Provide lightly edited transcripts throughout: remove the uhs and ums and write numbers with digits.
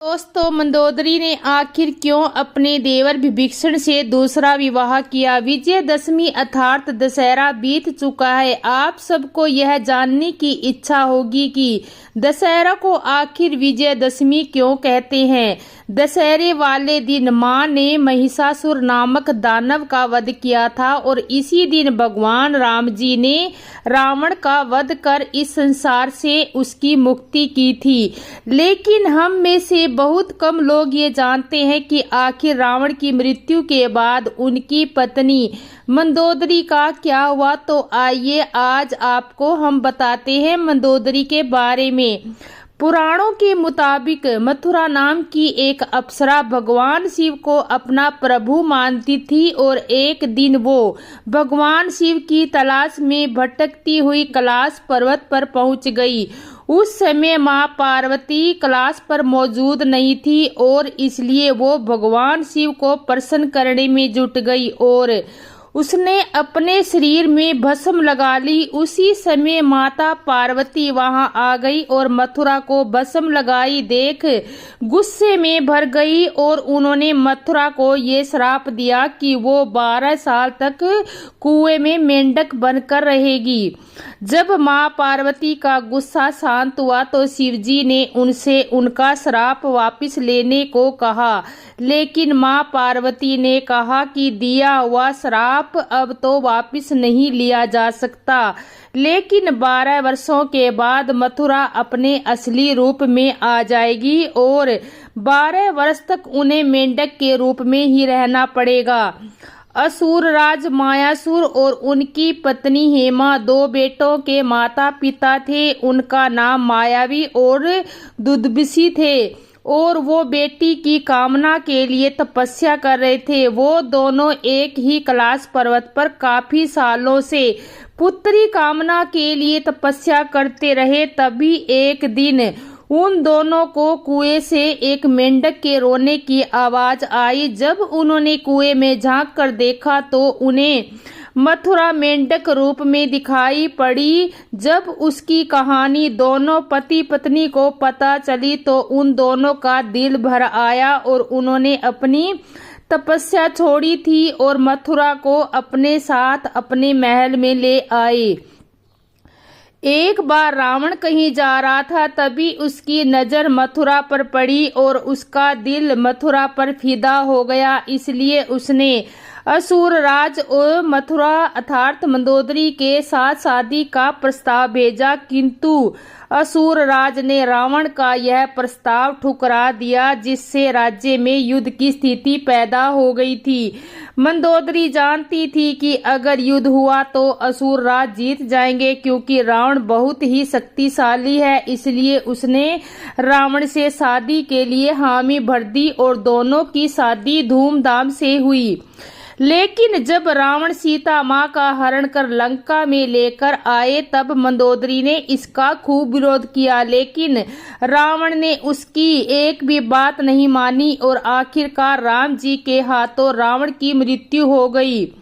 दोस्तों, मंदोदरी ने आखिर क्यों अपने देवर विभीषण से दूसरा विवाह किया? विजयदशमी अर्थात दशहरा बीत चुका है। आप सबको यह जानने की इच्छा होगी कि दशहरा को आखिर विजयदशमी क्यों कहते हैं। दशहरे वाले दिन मां ने महिषासुर नामक दानव का वध किया था और इसी दिन भगवान राम जी ने रावण का वध कर इस संसार से उसकी मुक्ति की थी। लेकिन हम में से बहुत कम लोग ये जानते हैं कि आखिर रावण की मृत्यु के बाद उनकी पत्नी मंदोदरी का क्या हुआ। तो आइए आज आपको हम बताते हैं मंदोदरी के बारे में। पुराणों के मुताबिक मथुरा नाम की एक अप्सरा भगवान शिव को अपना प्रभु मानती थी और एक दिन वो भगवान शिव की तलाश में भटकती हुई कैलाश पर्वत पर पहुंच गई। उस समय मां पार्वती कैलाश पर मौजूद नहीं थी और इसलिए वो भगवान शिव को प्रसन्न करने में जुट गई और उसने अपने शरीर में भस्म लगा ली। उसी समय माता पार्वती वहां आ गई और मथुरा को भस्म लगाई देख गुस्से में भर गई और उन्होंने मथुरा को ये श्राप दिया कि वो 12 साल तक कुएं में मेंढक बनकर रहेगी। जब मां पार्वती का गुस्सा शांत हुआ तो शिवजी ने उनसे उनका श्राप वापस लेने को कहा, लेकिन मां पार्वती ने कहा कि दिया हुआ श्राप अब तो वापस नहीं लिया जा सकता। लेकिन 12 वर्षों के बाद मथुरा अपने असली रूप में आ जाएगी और 12 वर्ष तक उन्हें मेंढक के रूप में ही रहना पड़ेगा। असुर राज मायासुर और उनकी पत्नी हेमा 2 बेटों के माता पिता थे। उनका नाम मायावी और दुर्दर्शी थे और वो बेटी की कामना के लिए तपस्या कर रहे थे। वो दोनों एक ही कैलाश पर्वत पर काफी सालों से पुत्री कामना के लिए तपस्या करते रहे। तभी एक दिन उन दोनों को कुएं से एक मेंढक के रोने की आवाज आई। जब उन्होंने कुएं में झांक कर देखा तो उन्हें मथुरा मेंढक रूप में दिखाई पड़ी। जब उसकी कहानी दोनों पति पत्नी को पता चली तो उन दोनों का दिल भर आया और उन्होंने अपनी तपस्या छोड़ी थी और मथुरा को अपने साथ अपने महल में ले आए। एक बार रावण कहीं जा रहा था, तभी उसकी नजर मथुरा पर पड़ी और उसका दिल मथुरा पर फिदा हो गया। इसलिए उसने असुर राज और मथुरा अर्थात मंदोदरी के साथ शादी का प्रस्ताव भेजा, किंतु असुर राज ने रावण का यह प्रस्ताव ठुकरा दिया, जिससे राज्य में युद्ध की स्थिति पैदा हो गई थी। मंदोदरी जानती थी कि अगर युद्ध हुआ तो असुर राज जीत जाएंगे, क्योंकि रावण बहुत ही शक्तिशाली है। इसलिए उसने रावण से शादी के लिए हामी भर दी और दोनों की शादी धूमधाम से हुई। लेकिन जब रावण सीता मां का हरण कर लंका में लेकर आए तब मंदोदरी ने इसका खूब विरोध किया, लेकिन रावण ने उसकी एक भी बात नहीं मानी और आखिरकार राम जी के हाथों रावण की मृत्यु हो गई।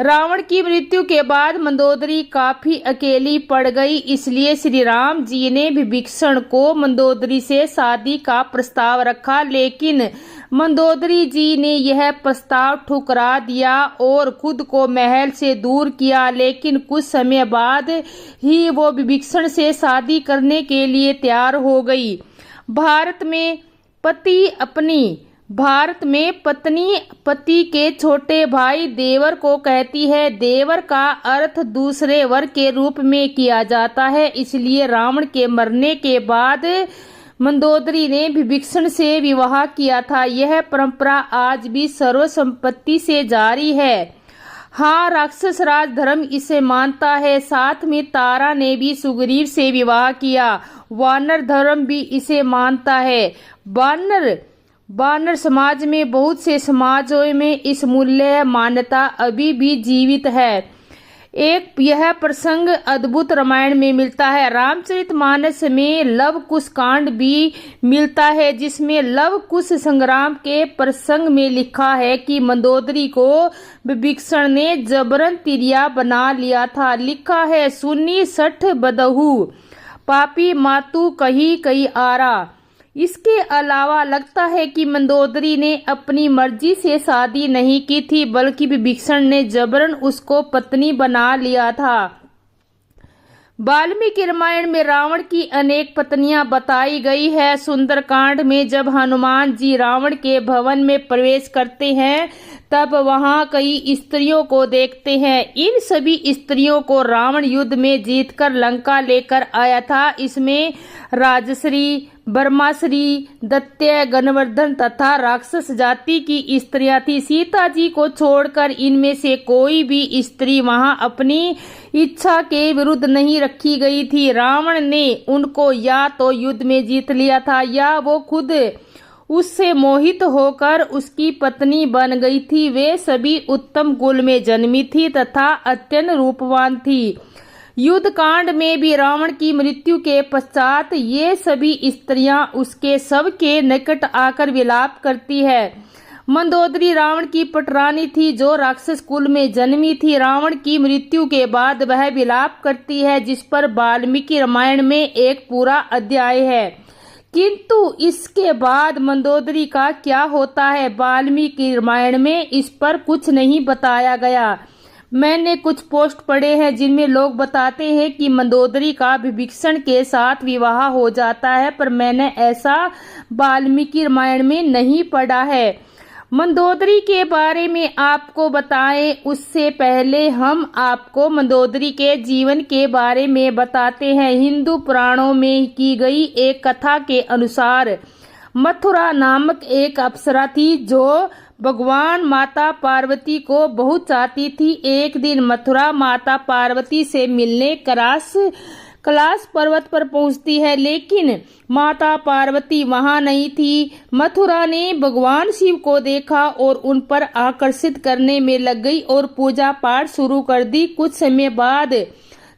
रावण की मृत्यु के बाद मंदोदरी काफी अकेली पड़ गई। इसलिए श्री राम जी ने विभीषण को मंदोदरी से शादी का प्रस्ताव रखा, लेकिन मंदोदरी जी ने यह प्रस्ताव ठुकरा दिया और खुद को महल से दूर किया। लेकिन कुछ समय बाद ही वो विभीषण से शादी करने के लिए तैयार हो गई। भारत में पत्नी पति के छोटे भाई देवर को कहती है। देवर का अर्थ दूसरे वर के रूप में किया जाता है। इसलिए रावण के मरने के बाद मंदोदरी ने विभीषण से विवाह किया था। यह परंपरा आज भी सर्वसम्मति से जारी है। हाँ, राक्षस राज धर्म इसे मानता है। साथ में तारा ने भी सुग्रीव से विवाह किया। वानर धर्म भी इसे मानता है। वानर समाज में बहुत से समाजों में इस मूल्य मान्यता अभी भी जीवित है। एक यह प्रसंग अद्भुत रामायण में मिलता है। रामचरितमानस में लव कुश कांड भी मिलता है, जिसमें लव कुश संग्राम के प्रसंग में लिखा है कि मंदोदरी को विभीषण ने जबरन तिरिया बना लिया था। लिखा है, सुनी सठ बदहु पापी मातु कही कही आरा। इसके अलावा लगता है कि मंदोदरी ने अपनी मर्जी से शादी नहीं की थी, बल्कि विभीषण ने जबरन उसको पत्नी बना लिया था। वाल्मीकि रामायण में रावण की अनेक पत्नियां बताई गई है। सुंदरकांड में जब हनुमान जी रावण के भवन में प्रवेश करते हैं तब वहां कई स्त्रियों को देखते हैं। इन सभी स्त्रियों को रावण युद्ध में जीतकर लंका लेकर आया था। इसमें राजश्री, ब्रह्माश्री, दैत्य, गणवर्धन तथा राक्षस जाति की स्त्रियां थी। सीता जी को छोड़कर इनमें से कोई भी स्त्री वहां अपनी इच्छा के विरुद्ध नहीं रखी गई थी। रावण ने उनको या तो युद्ध में जीत लिया था या वो खुद उससे मोहित होकर उसकी पत्नी बन गई थी। वे सभी उत्तम कुल में जन्मी थी तथा अत्यंत रूपवान थी। युद्ध कांड में भी रावण की मृत्यु के पश्चात ये सभी स्त्रियां उसके शव के निकट आकर विलाप करती है। मंदोदरी रावण की पटरानी थी जो राक्षस कुल में जन्मी थी। रावण की मृत्यु के बाद वह विलाप करती है, जिस पर वाल्मीकि रामायण में एक पूरा अध्याय है। किंतु इसके बाद मंदोदरी का क्या होता है, वाल्मीकि रामायण में इस पर कुछ नहीं बताया गया। मैंने कुछ पोस्ट पढ़े हैं जिनमें लोग बताते हैं कि मंदोदरी का विभीषण के साथ विवाह हो जाता है, पर मैंने ऐसा वाल्मीकि रामायण में नहीं पढ़ा है। मंदोदरी के बारे में आपको बताएं उससे पहले हम आपको मंदोदरी के जीवन के बारे में बताते हैं। हिंदू पुराणों में की गई एक कथा के अनुसार मथुरा नामक एक अप्सरा थी जो भगवान माता पार्वती को बहुत चाहती थी। एक दिन मथुरा माता पार्वती से मिलने कैलाश पर्वत पर पहुंचती है, लेकिन माता पार्वती वहां नहीं थी। मथुरा ने भगवान शिव को देखा और उन पर आकर्षित करने में लग गई और पूजा पाठ शुरू कर दी। कुछ समय बाद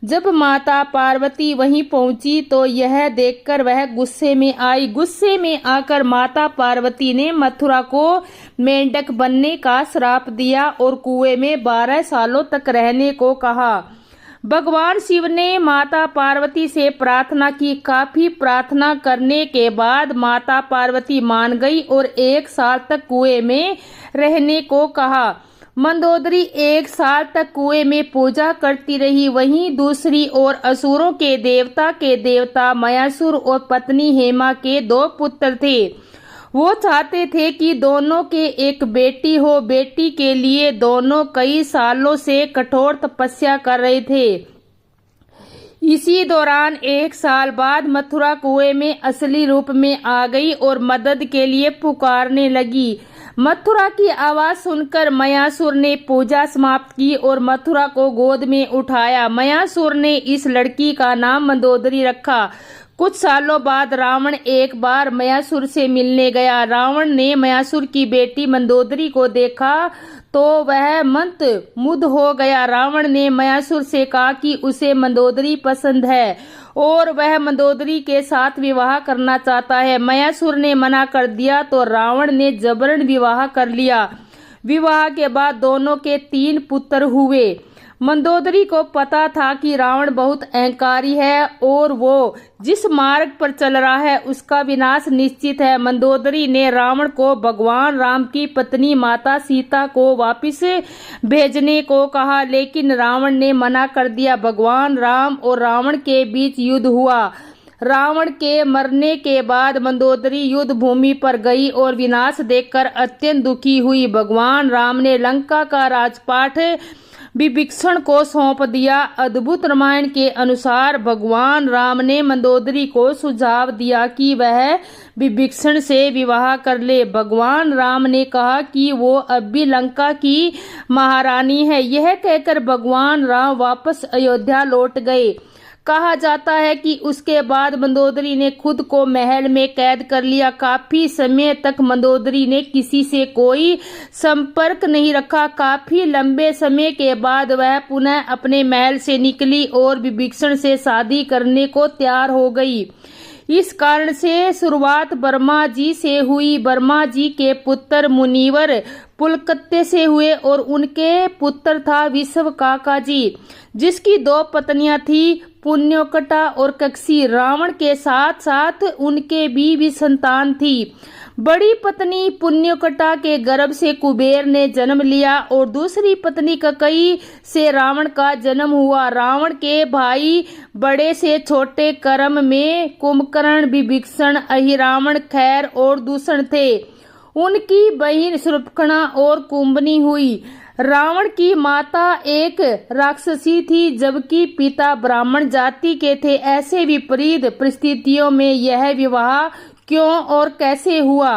जब माता पार्वती वहीं पहुंची तो यह देखकर वह गुस्से में आई। गुस्से में आकर माता पार्वती ने मथुरा को मेंढक बनने का श्राप दिया और कुएं में 12 सालों तक रहने को कहा। भगवान शिव ने माता पार्वती से प्रार्थना की। काफी प्रार्थना करने के बाद माता पार्वती मान गई और 1 साल तक कुएं में रहने को कहा। मंदोदरी 1 साल तक कुएं में पूजा करती रही। वहीं दूसरी ओर असुरों के देवता मयासुर और पत्नी हेमा के 2 पुत्र थे। वो चाहते थे कि दोनों के एक बेटी हो। बेटी के लिए दोनों कई सालों से कठोर तपस्या कर रहे थे। इसी दौरान 1 साल बाद मथुरा कुएं में असली रूप में आ गई और मदद के लिए पुकारने लगी। मथुरा की आवाज सुनकर मयासुर ने पूजा समाप्त की और मथुरा को गोद में उठाया। मयासुर ने इस लड़की का नाम मंदोदरी रखा। कुछ सालों बाद रावण एक बार मयासुर से मिलने गया। रावण ने मयासुर की बेटी मंदोदरी को देखा तो वह मंत्रमुग्ध हो गया। रावण ने मयासुर से कहा कि उसे मंदोदरी पसंद है और वह मंदोदरी के साथ विवाह करना चाहता है। मयासुर ने मना कर दिया तो रावण ने जबरन विवाह कर लिया। विवाह के बाद दोनों के 3 पुत्र हुए। मंदोदरी को पता था कि रावण बहुत अहंकारी है और वो जिस मार्ग पर चल रहा है उसका विनाश निश्चित है। मंदोदरी ने रावण को भगवान राम की पत्नी माता सीता को वापस भेजने को कहा, लेकिन रावण ने मना कर दिया। भगवान राम और रावण के बीच युद्ध हुआ। रावण के मरने के बाद मंदोदरी युद्ध भूमि पर गई और विनाश देखकर अत्यंत दुखी हुई। भगवान राम ने लंका का राजपाट विभीषण को सौंप दिया। अद्भुत रामायण के अनुसार भगवान राम ने मंदोदरी को सुझाव दिया कि वह विभीषण से विवाह कर ले। भगवान राम ने कहा कि वो अब भी लंका की महारानी है। यह कहकर भगवान राम वापस अयोध्या लौट गए। कहा जाता है कि उसके बाद मंदोदरी ने खुद को महल में कैद कर लिया। काफी समय तक मंदोदरी ने किसी से कोई संपर्क नहीं रखा। काफी लंबे समय के बाद वह पुनः अपने महल से निकली और विभीषण से शादी करने को तैयार हो गई। इस कारण से शुरुआत ब्रह्मा जी से हुई। ब्रह्मा जी के पुत्र मुनिवर पुलकत्ते से हुए और उनके पुत्र था विश्वकाका जी, जिसकी 2 पत्नियां थी, पुण्योकटा और कक्षी। रावण के साथ साथ उनके भी संतान थी। बड़ी पत्नी पुण्योकटा के गर्भ से कुबेर ने जन्म लिया और दूसरी पत्नी ककई से रावण का जन्म हुआ। रावण के भाई बड़े से छोटे कर्म में कुंभकर्ण, विभीषण, अहिरावण, खैर और दूषण थे। उनकी बहन शूर्पणखा और कुंभनी हुई। रावण की माता एक राक्षसी थी, जबकि पिता ब्राह्मण जाति के थे। ऐसे विपरीत परिस्थितियों में यह विवाह क्यों और कैसे हुआ?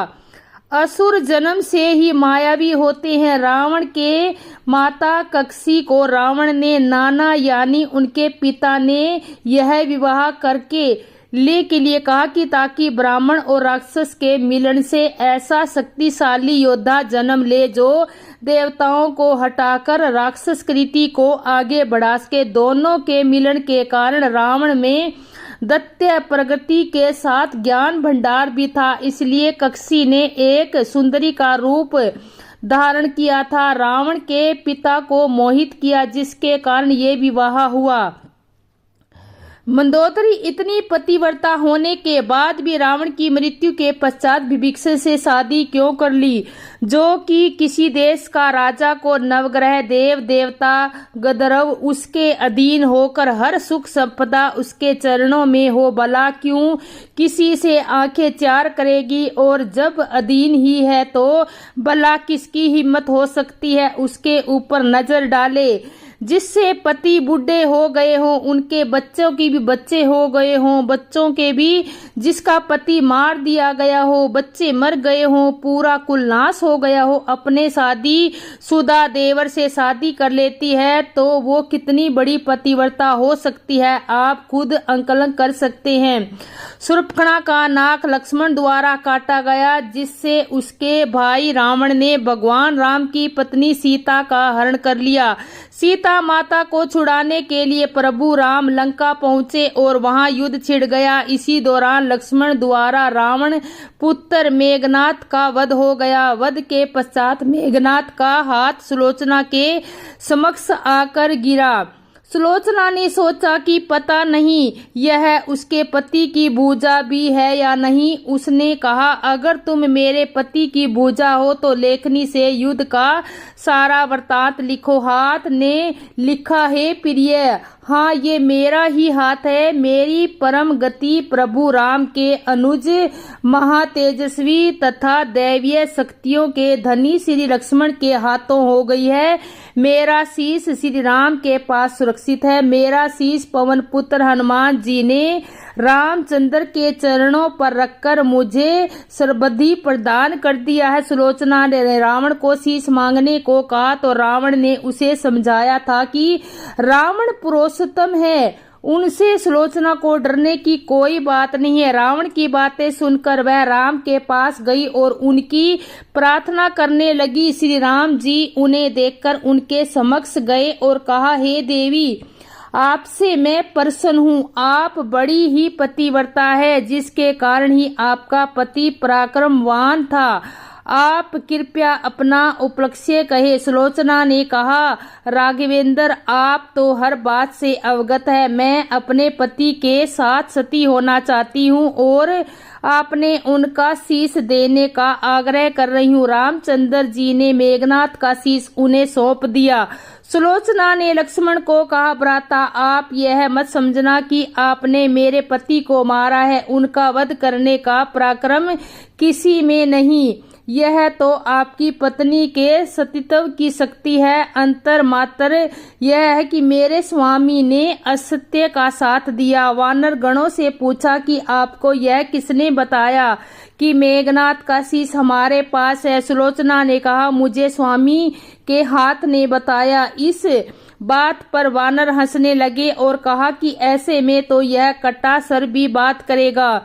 असुर जन्म से ही मायावी होते हैं। रावण के माता कक्षी को रावण ने नाना यानी उनके पिता ने यह विवाह करके के लिए कहा कि ताकि ब्राह्मण और राक्षस के मिलन से ऐसा शक्तिशाली योद्धा जन्म ले जो देवताओं को हटाकर राक्षस कृति को आगे बढ़ा सके। दोनों के मिलन के कारण रावण में दैत्य प्रगति के साथ ज्ञान भंडार भी था, इसलिए कक्षी ने एक सुंदरी का रूप धारण किया था। रावण के पिता को मोहित किया, जिसके कारण ये विवाह हुआ। मंदोदरी इतनी पतिव्रता होने के बाद भी रावण की मृत्यु के पश्चात विभीषण से शादी क्यों कर ली, जो कि किसी देश का राजा को नवग्रह देव देवता गंधर्व उसके अधीन होकर हर सुख संपदा उसके चरणों में हो, भला क्यों किसी से आंखें चार करेगी? और जब अधीन ही है तो भला किसकी हिम्मत हो सकती है उसके ऊपर नजर डाले? जिससे पति बूढ़े हो गए हों, उनके बच्चों की भी बच्चे हो गए हों, बच्चों के भी जिसका पति मार दिया गया हो, बच्चे मर गए हों, पूरा कुल नाश हो गया हो, अपने शादी शुदा देवर से शादी कर लेती है तो वो कितनी बड़ी पतिव्रता हो सकती है, आप खुद आकलन कर सकते हैं। शूर्पणखा का नाक लक्ष्मण द्वारा काटा गया, जिससे उसके भाई रावण ने भगवान राम की पत्नी सीता का हरण कर लिया। सीता माता को छुड़ाने के लिए प्रभु राम लंका पहुंचे और वहां युद्ध छिड़ गया। इसी दौरान लक्ष्मण द्वारा रावण पुत्र मेघनाद का वध हो गया। वध के पश्चात मेघनाद का हाथ सुलोचना के समक्ष आकर गिरा। सुलोचना ने सोचा कि पता नहीं यह उसके पति की भुजा भी है या नहीं। उसने कहा, अगर तुम मेरे पति की भुजा हो तो लेखनी से युद्ध का सारा वृत्तांत लिखो। हाथ ने लिखा, हे प्रिय, हाँ ये मेरा ही हाथ है। मेरी परम गति प्रभु राम के अनुज महातेजस्वी तथा दैवीय शक्तियों के धनी श्री लक्ष्मण के हाथों हो गई है। मेरा शीश श्री राम के पास सुरक्षित है। मेरा शीश पवन पुत्र हनुमान जी ने रामचंद्र के चरणों पर रखकर मुझे सर्वसिद्धि प्रदान कर दिया है। सुलोचना ने रावण को शीश मांगने को कहा तो रावण ने उसे समझाया था कि रावण पुरुषोत्तम है, उनसे सुलोचना को डरने की कोई बात नहीं है। रावण की बातें सुनकर वह राम के पास गई और उनकी प्रार्थना करने लगी। श्री राम जी उन्हें देखकर उनके समक्ष गए और कहा, हे देवी, आपसे मैं प्रसन्न हूँ। आप बड़ी ही पतिव्रता है, जिसके कारण ही आपका पति पराक्रमवान था। आप कृपया अपना उपलक्ष्य कहे। सुलोचना ने कहा, राघवेंद्र, आप तो हर बात से अवगत है। मैं अपने पति के साथ सती होना चाहती हूँ और आपने उनका शीश देने का आग्रह कर रही हूँ। रामचंद्र जी ने मेघनाद का शीश उन्हें सौंप दिया। सुलोचना ने लक्ष्मण को कहा, भ्राता, आप यह मत समझना कि आपने मेरे पति को मारा है। उनका वध करने का पराक्रम किसी में नहीं, यह तो आपकी पत्नी के सतीत्व की शक्ति है। अंतर मात्र यह है कि मेरे स्वामी ने असत्य का साथ दिया। वानर गणों से पूछा कि आपको यह किसने बताया कि मेघनाद का शीश हमारे पास है? सुलोचना ने कहा, मुझे स्वामी के हाथ ने बताया। इस बात पर वानर हंसने लगे और कहा कि ऐसे में तो यह कटासर भी बात करेगा।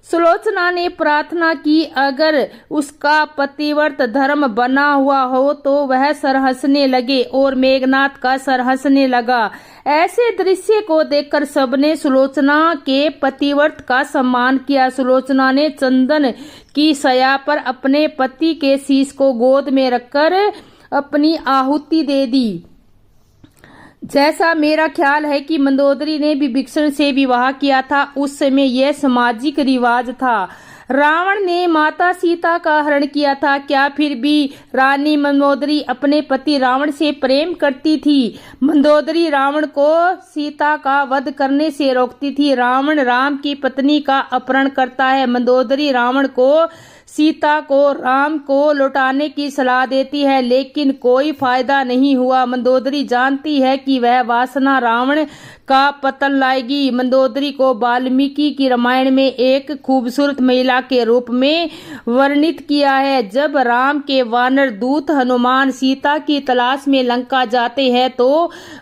सुलोचना ने प्रार्थना की, अगर उसका पतिव्रत धर्म बना हुआ हो तो वह सर हंसने लगे और मेघनाथ का सर हंसने लगा। ऐसे दृश्य को देखकर सबने सुलोचना के पतिव्रत का सम्मान किया। सुलोचना ने चंदन की शया पर अपने पति के शीश को गोद में रखकर अपनी आहुति दे दी। जैसा मेरा ख्याल है कि मंदोदरी ने विभीषण से विवाह किया था, उस समय यह सामाजिक रिवाज था। रावण ने माता सीता का हरण किया था, क्या फिर भी रानी मंदोदरी अपने पति रावण से प्रेम करती थी? मंदोदरी रावण को सीता का वध करने से रोकती थी। रावण राम की पत्नी का अपहरण करता है। मंदोदरी रावण को सीता को राम को लौटाने की सलाह देती है, लेकिन कोई फायदा नहीं हुआ। मंदोदरी जानती है कि वह वासना रावण का पतन लाएगी। मंदोदरी को वाल्मीकि की रामायण में एक खूबसूरत महिला के रूप में वर्णित किया है। जब राम के वानर दूत हनुमान सीता की तलाश में लंका जाते हैं तो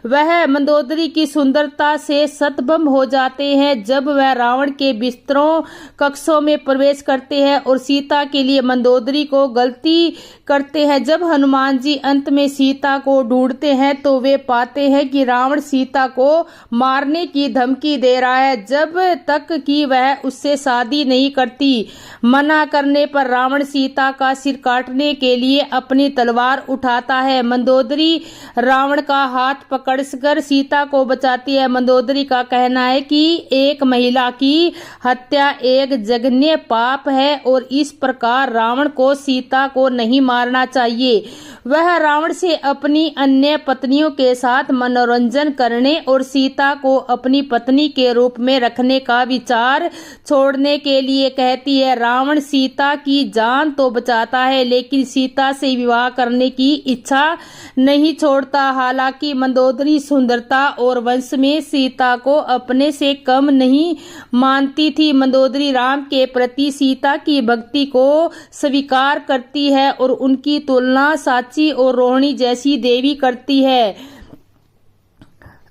वह मंदोदरी की सुंदरता से सतभंब हो जाते हैं। जब वह रावण के बिस्तरों कक्षों में प्रवेश करते हैं और सीता के लिए मंदोदरी को गलती करते हैं। जब हनुमान जी अंत में सीता को ढूंढते हैं तो वे पाते हैं कि रावण सीता को मारने की धमकी दे रहा है, जब तक कि वह उससे शादी नहीं करती। मना करने पर रावण सीता का सिर काटने के लिए अपनी तलवार उठाता है। मंदोदरी रावण का हाथ पकड़कर सीता को बचाती है। मंदोदरी का कहना है कि एक महिला की हत्या एक जघन्य पाप है और इस प्रकार रावण को सीता को नहीं मारना चाहिए। वह रावण से अपनी अन्य पत्नियों के साथ मनोरंजन करने और सीता को अपनी पत्नी के रूप में रखने का विचार छोड़ने के लिए कहती है। रावण सीता की जान तो बचाता है, लेकिन सीता से विवाह करने की इच्छा नहीं छोड़ता। हालांकि मंदोदरी सुंदरता और वंश में सीता को अपने से कम नहीं मानती थी। मंदोदरी राम के प्रति सीता की भक्ति को स्वीकार करती है और उनकी तुलना साची और रोहिणी जैसी देवी करती है।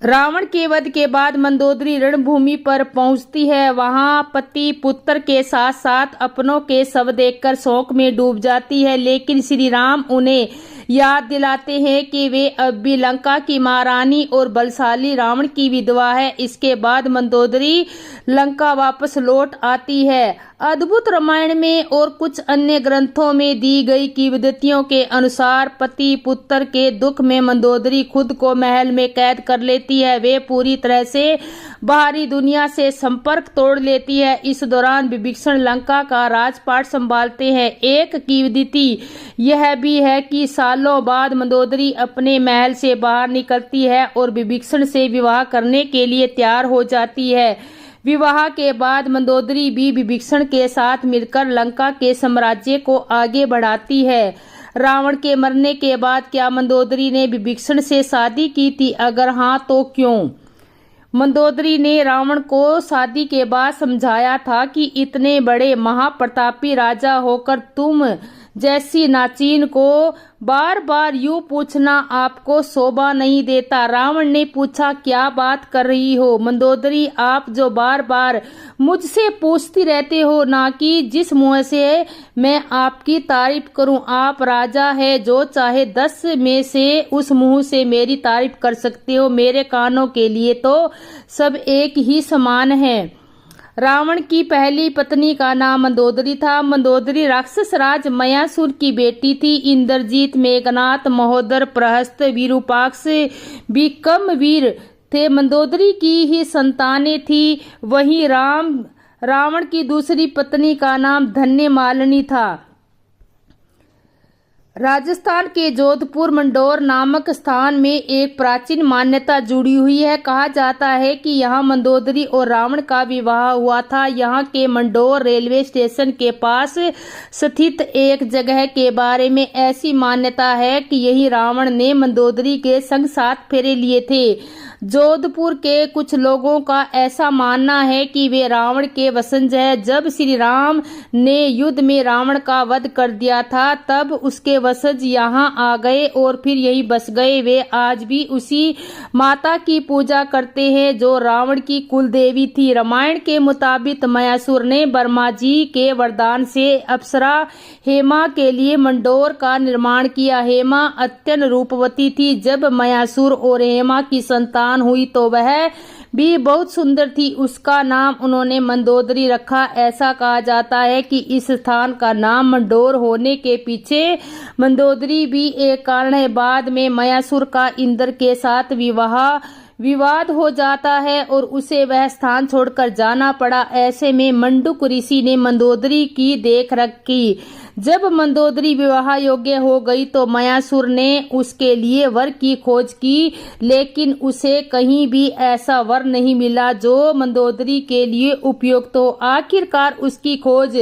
रावण के वध के बाद मंदोदरी रणभूमि पर पहुंचती है। वहां पति पुत्र के साथ साथ अपनों के शव देखकर शोक में डूब जाती है, लेकिन श्री राम उन्हें याद दिलाते हैं कि वे अब भी लंका की महारानी और बलशाली रावण की विधवा है। इसके बाद मंदोदरी लंका वापस लौट आती है। अद्भुत रामायण में और कुछ अन्य ग्रंथों में दी गई किंवदंतियों के अनुसार पति पुत्र के दुख में मंदोदरी खुद को महल में कैद कर लेती है। वे पूरी तरह से बाहरी दुनिया से संपर्क तोड़ लेती है। इस दौरान विभीषण लंका का राजपाट संभालते हैं। एक किंवदंती यह भी है कि सालों बाद मंदोदरी अपने महल से बाहर निकलती है और विभीषण से विवाह करने के लिए तैयार हो जाती है। विवाह के बाद मंदोदरी भी विभीषण के साथ मिलकर लंका के साम्राज्य को आगे बढ़ाती है। रावण के मरने के बाद क्या मंदोदरी ने विभीषण से शादी की थी? अगर हाँ तो क्यों? मंदोदरी ने रावण को शादी के बाद समझाया था कि इतने बड़े महाप्रतापी राजा होकर तुम जैसी नाचीन को बार बार यूं पूछना आपको शोभा नहीं देता। रावण ने पूछा, क्या बात कर रही हो मंदोदरी? आप जो बार बार मुझसे पूछती रहते हो ना कि जिस मुंह से मैं आपकी तारीफ करूं। आप राजा है, जो चाहे 10 में से उस मुंह से मेरी तारीफ कर सकते हो। मेरे कानों के लिए तो सब एक ही समान है। रावण की पहली पत्नी का नाम मंदोदरी था। मंदोदरी राक्षस राज मयासुर की बेटी थी। इंद्रजीत, मेघनाथ, महोदर, प्रहस्त, विरूपाक्ष भी कम वीर थे। मंदोदरी की ही संतानें थी। वहीं रावण की दूसरी पत्नी का नाम धन्यमालिनी था। राजस्थान के जोधपुर मंडोर नामक स्थान में एक प्राचीन मान्यता जुड़ी हुई है। कहा जाता है कि यहाँ मंदोदरी और रावण का विवाह हुआ था। यहाँ के मंडोर रेलवे स्टेशन के पास स्थित एक जगह के बारे में ऐसी मान्यता है कि यही रावण ने मंदोदरी के संग 7 फेरे लिए थे। जोधपुर के कुछ लोगों का ऐसा मानना है कि वे रावण के वंशज हैं। जब श्री राम ने युद्ध में रावण का वध कर दिया था तब उसके वंशज यहाँ आ गए और फिर यही बस गए। वे आज भी उसी माता की पूजा करते हैं जो रावण की कुल देवी थी। रामायण के मुताबिक मयासुर ने ब्रह्मा जी के वरदान से अप्सरा हेमा के लिए मंडोर का निर्माण किया। हेमा अत्यंत रूपवती थी। जब मयासुर और हेमा की संतान हुई तो वह भी बहुत सुंदर थी। उसका नाम उन्होंने मंदोदरी रखा। ऐसा कहा जाता है कि इस स्थान का नाम मंडोर होने के पीछे मंदोदरी भी एक कारण है। बाद में मयासुर का इंद्र के साथ विवाद हो जाता है और उसे वह स्थान छोड़कर जाना पड़ा। ऐसे में मंडूक ऋषि ने मंदोदरी की देखरेख की। जब मंदोदरी विवाह योग्य हो गई तो मयासुर ने उसके लिए वर की खोज की, लेकिन उसे कहीं भी ऐसा वर नहीं मिला जो मंदोदरी के लिए उपयुक्त हो। आखिरकार उसकी खोज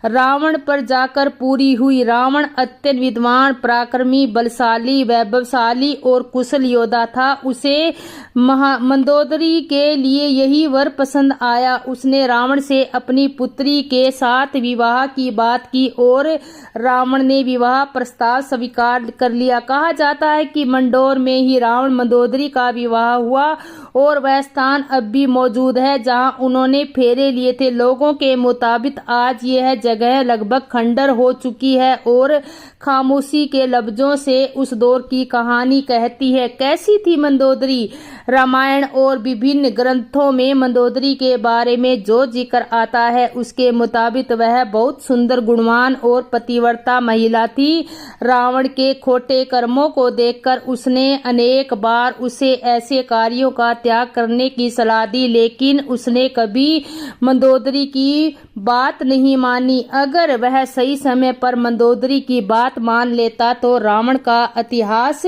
रावण पर जाकर पूरी हुई। रावण अत्यंत विद्वान, पराक्रमी, बलशाली, वैभवशाली और कुशल योद्धा था। उसे मंदोदरी के लिए यही वर पसंद आया। उसने रावण से अपनी पुत्री के साथ विवाह की बात की और रावण ने विवाह प्रस्ताव स्वीकार कर लिया। कहा जाता है कि मंडोर में ही रावण मंदोदरी का विवाह हुआ और वह स्थान अब भी मौजूद है जहां उन्होंने फेरे लिए थे। लोगों के मुताबिक आज यह जगह लगभग खंडर हो चुकी है और खामोशी के लफ्जों से उस दौर की कहानी कहती है। कैसी थी मंदोदरी? रामायण और विभिन्न ग्रंथों में मंदोदरी के बारे में जो जिक्र आता है उसके मुताबिक वह बहुत सुंदर, गुणवान और पतिव्रता महिला थी। रावण के खोटे कर्मों को देखकर उसने अनेक बार उसे ऐसे कार्यों का त्याग करने की सलाह दी, लेकिन उसने कभी मंदोदरी की बात नहीं मानी। अगर वह सही समय पर मंदोदरी की बात मान लेता तो रावण का इतिहास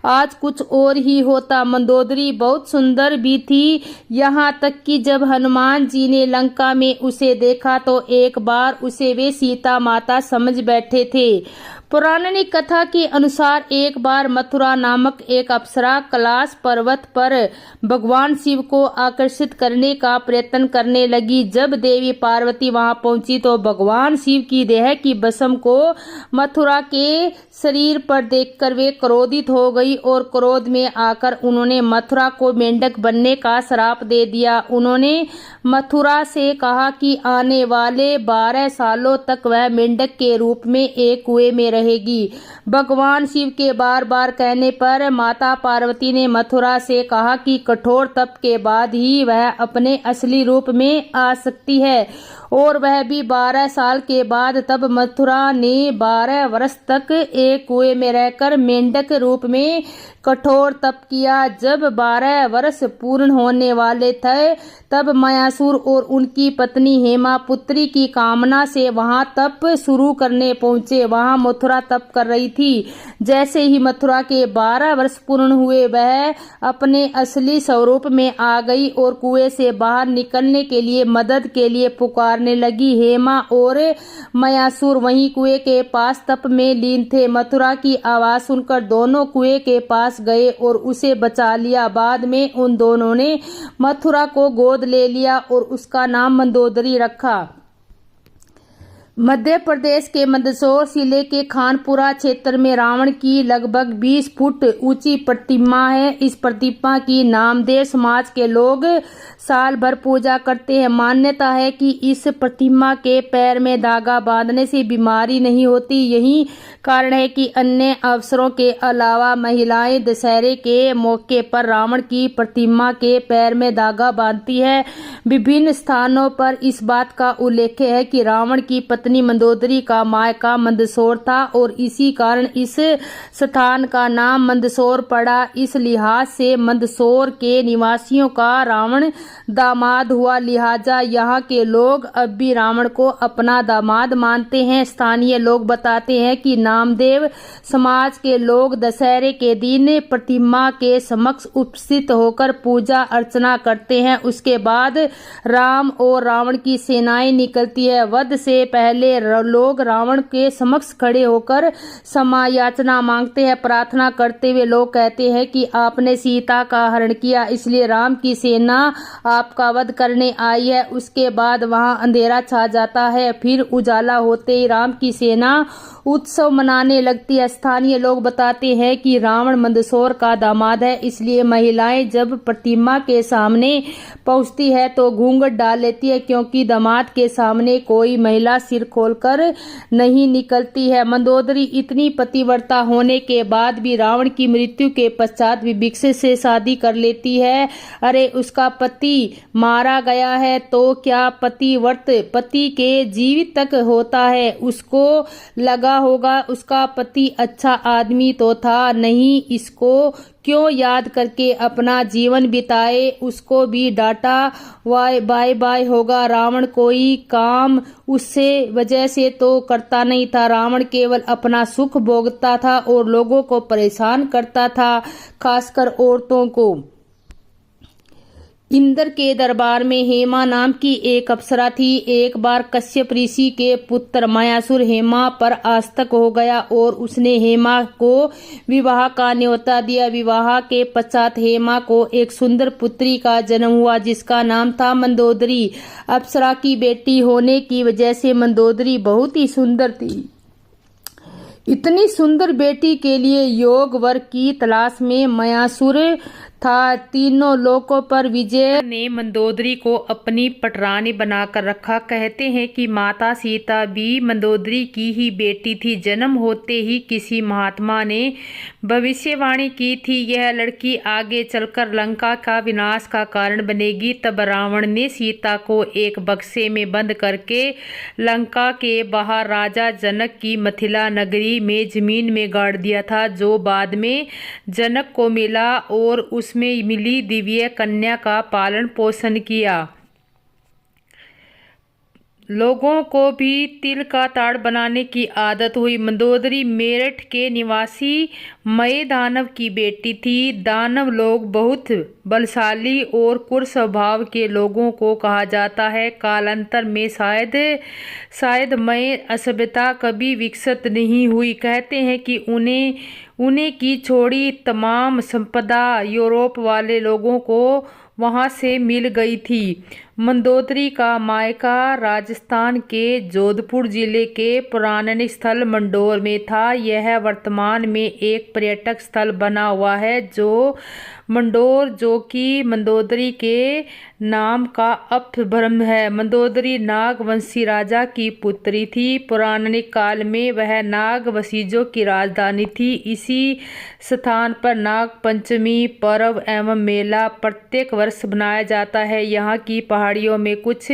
आज कुछ और ही होता। मंदोदरी बहुत सुंदर भी थी, यहाँ तक कि जब हनुमान जी ने लंका में उसे देखा तो एक बार उसे वे सीता माता समझ बैठे थे। पौराणिक कथा के अनुसार एक बार मथुरा नामक एक अप्सरा कैलाश पर्वत पर भगवान शिव को आकर्षित करने का प्रयत्न करने लगी। जब देवी पार्वती वहां पहुंची तो भगवान शिव की देह की भस्म को मथुरा के शरीर पर देखकर वे क्रोधित हो गई और क्रोध में आकर उन्होंने मथुरा को मेंढक बनने का श्राप दे दिया। उन्होंने मथुरा से कहा कि आने वाले 12 सालों तक वह मेंढक के रूप में एक कुएं में रहेगी। भगवान शिव के बार बार कहने पर माता पार्वती ने मथुरा से कहा कि कठोर तप के बाद ही वह अपने असली रूप में आ सकती है और वह भी 12 साल के बाद। तब मथुरा ने 12 वर्ष तक एक कुएं में रहकर मेंढक रूप में कठोर तप किया। जब 12 वर्ष पूर्ण होने वाले थे तब मयासुर और उनकी पत्नी हेमा पुत्री की कामना से वहां तप शुरू करने पहुंचे। वहां मथुरा तप कर रही थी। जैसे ही मथुरा के 12 वर्ष पूर्ण हुए वह अपने असली स्वरूप में आ गई और कुएं से बाहर निकलने के लिए मदद के लिए पुकारने लगी। हेमा और मयासुर वहीं कुएं के पास तप में लीन थे। मथुरा की आवाज सुनकर दोनों कुएं के पास गए और उसे बचा लिया। बाद में उन दोनों ने मथुरा को गोद ले लिया और उसका नाम मंदोदरी रखा। मध्य प्रदेश के मंदसौर जिले के खानपुरा क्षेत्र में रावण की लगभग 20 फुट ऊंची प्रतिमा है। इस प्रतिमा की नामदेव समाज के लोग साल भर पूजा करते हैं। मान्यता है कि इस प्रतिमा के पैर में धागा बांधने से बीमारी नहीं होती। यही कारण है कि अन्य अवसरों के अलावा महिलाएं दशहरे के मौके पर रावण की प्रतिमा के पैर में धागा बांधती है। विभिन्न स्थानों पर इस बात का उल्लेख है कि रावण की पत्नी मंदोदरी का मायका मंदसौर था और इसी कारण इस स्थान का नाम मंदसौर पड़ा। इस लिहाज से मंदसौर के निवासियों का रावण दामाद हुआ। लिहाजा यहाँ के लोग अब भी रावण को अपना दामाद मानते हैं। स्थानीय लोग बताते हैं कि नामदेव समाज के लोग दशहरे के दिन प्रतिमा के समक्ष उपस्थित होकर पूजा अर्चना करते हैं। उसके बाद राम और रावण की सेनाएं निकलती है। वध से पहले पहले लोग रावण के समक्ष खड़े होकर क्षमा याचना मांगते हैं। प्रार्थना करते हुए लोग कहते हैं कि आपने सीता का हरण किया, इसलिए राम की सेना आपका वध करने आई है। उसके बाद वहां अंधेरा छा जाता है, फिर उजाला होते ही राम की सेना उत्सव मनाने लगती है। स्थानीय लोग बताते हैं कि रावण मंदसौर का दामाद है, इसलिए महिलाएं जब प्रतिमा के सामने पहुंचती है तो घूंघट डाल लेती है, क्योंकि दामाद के सामने कोई महिला सिर खोलकर नहीं निकलती है। मंदोदरी इतनी पतिव्रता होने के बाद भी रावण की मृत्यु के पश्चात विभीषण से शादी कर लेती है। अरे उसका पति मारा गया है तो क्या पतिव्रत पति के जीवित तक होता है? उसको लगा होगा उसका पति अच्छा आदमी तो था, नहीं इसको क्यों याद करके अपना जीवन बिताए। उसको भी डांटा, बाय बाय होगा। रावण कोई काम उससे वजह से तो करता नहीं था। रावण केवल अपना सुख भोगता था और लोगों को परेशान करता था, खासकर औरतों को। इंद्र के दरबार में हेमा नाम की एक अप्सरा थी। एक बार कश्यप ऋषि के पुत्र मायासुर हेमा पर आसक्त हो गया और उसने हेमा को विवाह का न्योता दिया। विवाह के पश्चात हेमा को एक सुंदर पुत्री का जन्म हुआ, जिसका नाम था मंदोदरी। अप्सरा की बेटी होने की वजह से मंदोदरी बहुत ही सुंदर थी। इतनी सुंदर बेटी के लिए योग वर की तलाश में मायासुर था। तीनों लोकों पर विजय ने मंदोदरी को अपनी पटरानी बनाकर रखा। कहते हैं कि माता सीता भी मंदोदरी की ही बेटी थी। जन्म होते ही किसी महात्मा ने भविष्यवाणी की थी, यह लड़की आगे चलकर लंका का विनाश का कारण बनेगी। तब रावण ने सीता को एक बक्से में बंद करके लंका के बाहर राजा जनक की मिथिला नगरी में जमीन में गाड़ दिया था, जो बाद में जनक को मिला और उसमें मिली दिव्य कन्या का पालन पोषण किया। लोगों को भी तिल का ताड़ बनाने की आदत हुई। मंदोदरी मेरठ के निवासी मय दानव की बेटी थी। दानव लोग बहुत बलशाली और क्रूर स्वभाव के लोगों को कहा जाता है। कालांतर में शायद मय असभ्यता कभी विकसित नहीं हुई। कहते हैं कि उन्हें की छोड़ी तमाम संपदा यूरोप वाले लोगों को वहां से मिल गई थी। मंदोदरी का मायका राजस्थान के जोधपुर जिले के पौराणिक स्थल मंडोर में था। यह वर्तमान में एक पर्यटक स्थल बना हुआ है, जो मंडोर, जो कि मंदोदरी के नाम का अपभ्रम है। मंदोदरी नागवंशी राजा की पुत्री थी। पौराणिक काल में वह नाग वंशियों की राजधानी थी। इसी स्थान पर नाग पंचमी पर्व एवं मेला प्रत्येक वर्ष मनाया जाता है। यहाँ की पहाड़ियों में कुछ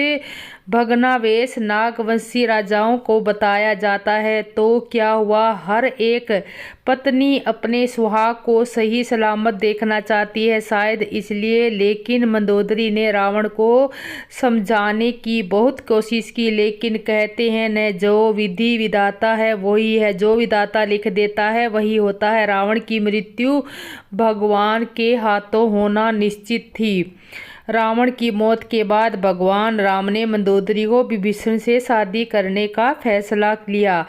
भग्नावशेष नागवंशी राजाओं को बताया जाता है। तो क्या हुआ, हर एक पत्नी अपने सुहाग को सही सलामत देखना चाहती है, शायद इसलिए। लेकिन मंदोदरी ने रावण को समझाने की बहुत कोशिश की, लेकिन कहते हैं न जो विधि विधाता है वही है, जो विधाता लिख देता है वही होता है। रावण की मृत्यु भगवान के हाथों होना निश्चित थी। रावण की मौत के बाद भगवान राम ने मंदोदरी को विभीषण से शादी करने का फैसला लिया।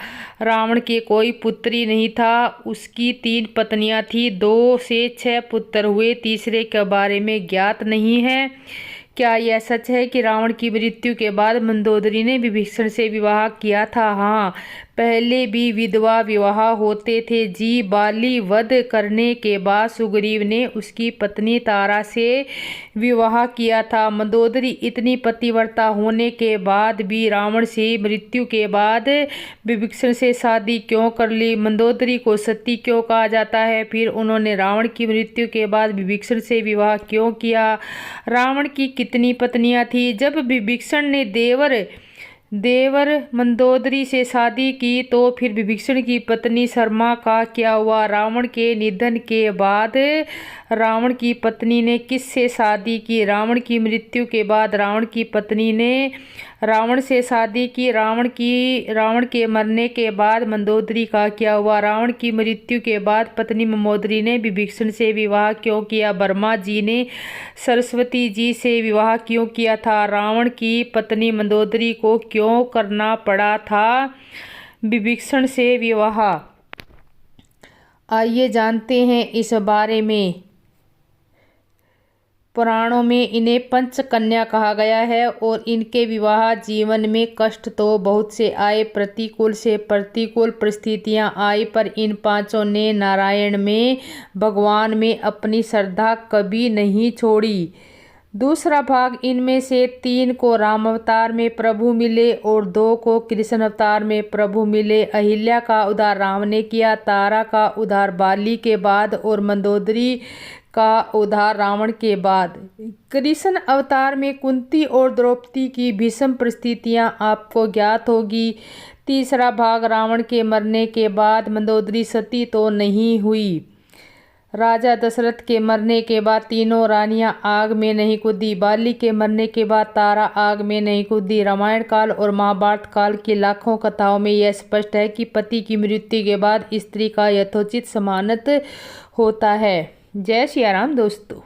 रावण के कोई पुत्री नहीं था, उसकी 3 पत्नियां थी। 2 से 6 पुत्र हुए, तीसरे के बारे में ज्ञात नहीं है। क्या यह सच है कि रावण की मृत्यु के बाद मंदोदरी ने विभीषण से विवाह किया था? हाँ, पहले भी विधवा विवाह होते थे जी। बाली वध करने के बाद सुग्रीव ने उसकी पत्नी तारा से विवाह किया था। मंदोदरी इतनी पतिव्रता होने के बाद भी रावण से मृत्यु के बाद विभीषण से शादी क्यों कर ली? मंदोदरी को सती क्यों कहा जाता है? फिर उन्होंने रावण की मृत्यु के बाद विभीषण से विवाह क्यों किया? रावण की कितनी पत्नियां थी? जब विभीषण ने देवर मंदोदरी से शादी की तो फिर विभीषण की पत्नी शर्मा का क्या हुआ? रावण के निधन के बाद रावण की पत्नी ने किससे शादी की? रावण की मृत्यु के बाद रावण की पत्नी ने रावण से शादी की। रावण के मरने के बाद मंदोदरी का क्या हुआ? रावण की मृत्यु के बाद पत्नी मंदोदरी ने विभीषण से विवाह क्यों किया? ब्रह्मा जी ने सरस्वती जी से विवाह क्यों किया था? रावण की पत्नी मंदोदरी को क्यों करना पड़ा था विभीषण से विवाह? आइए जानते हैं इस बारे में। पुराणों में इन्हें पंचकन्या कहा गया है और इनके विवाह जीवन में कष्ट तो बहुत से आए, प्रतिकूल से प्रतिकूल परिस्थितियां आई, पर इन पांचों ने नारायण में, भगवान में अपनी श्रद्धा कभी नहीं छोड़ी। दूसरा भाग, इनमें से 3 को राम अवतार में प्रभु मिले और 2 को कृष्ण अवतार में प्रभु मिले। अहिल्या का उद्धार राम ने किया, तारा का उद्धार बाली के बाद और मंदोदरी का उद्धार रावण के बाद। कृष्ण अवतार में कुंती और द्रौपदी की भीषण परिस्थितियां आपको ज्ञात होगी। तीसरा भाग, रावण के मरने के बाद मंदोदरी सती तो नहीं हुई। राजा दशरथ के मरने के बाद तीनों रानियां आग में नहीं कूदी। बाली के मरने के बाद तारा आग में नहीं कूदी। रामायण काल और महाभारत काल की लाखों कथाओं में यह स्पष्ट है कि पति की मृत्यु के बाद स्त्री का यथोचित सम्मान होता है। जय सिया राम दोस्तों।